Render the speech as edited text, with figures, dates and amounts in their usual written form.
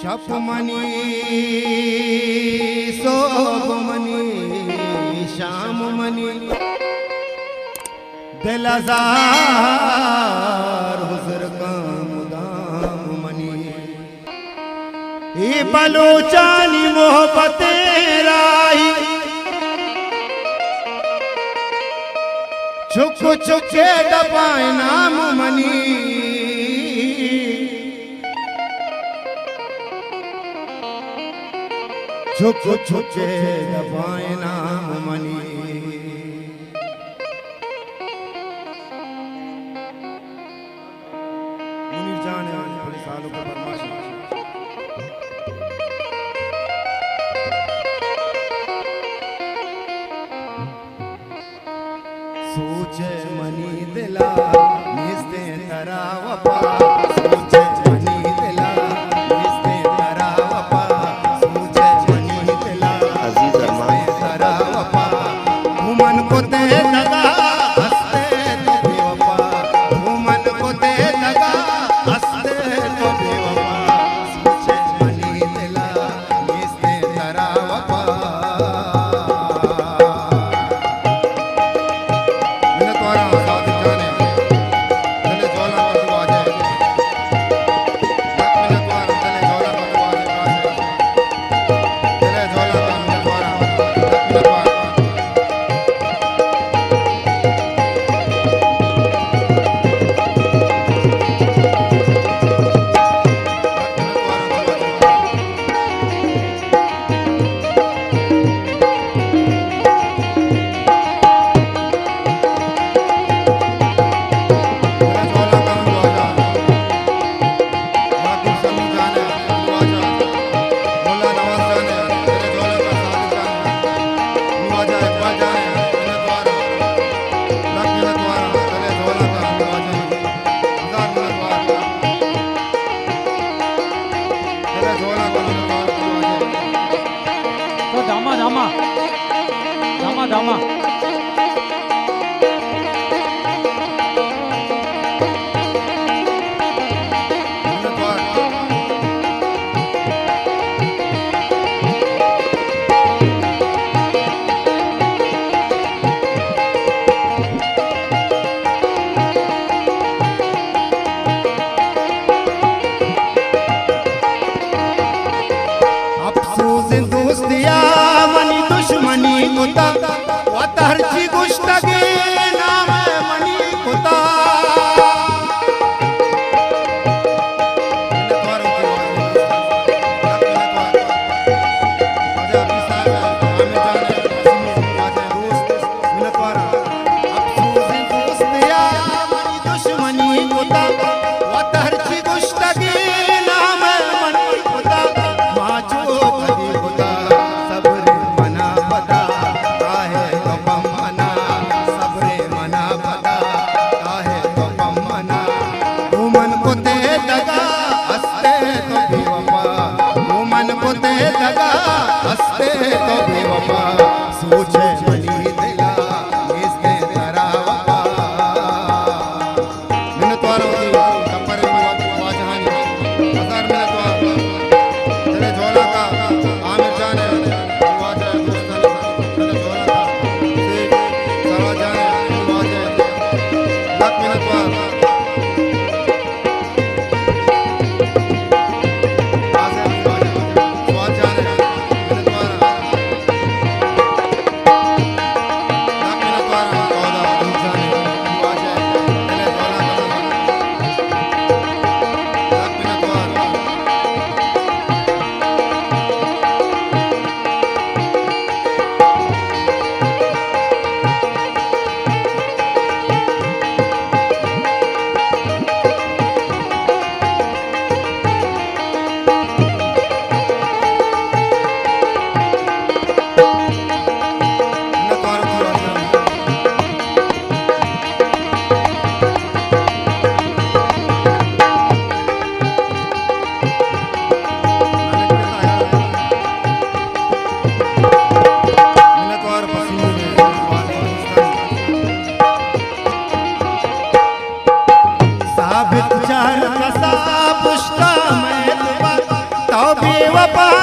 शपमनी सोबमनी शाममनी दिलजार हुजर का मुदाम मनी ये बलोचानी मोहब्बत राही छुक छुके दबाए नाम मनी छुक छुके दबाए नाम मनी मुनीर जान है बड़े सालों का बदमाशी सोचे मनी दिला निस्ते तरा वफा सोचे मनी दिला निस्ते तरा वफा सोचे मनी दिला अजीज अरमान तरा वफा घुमन को ते लगा हंसते तो बेवफा घुमन को ते लगा हंसते तो बेवफा सोचे मनी दिला निस्ते तरा वफा दामा अफसोस दोस्तिया मनी दुश्मनी कुता वतहरची गुश्तगी नाम मनी कुता हंसते तो बेवफा सोचे मनी दिला निस्ते तरा वफा मैंने तुम्हारा कपर में वाजहानी हजार में तो तेरे झोला का आमिर जान है वाजा दोस्तन तेरे झोला का सरवा जान है वाजा लक में तो बापा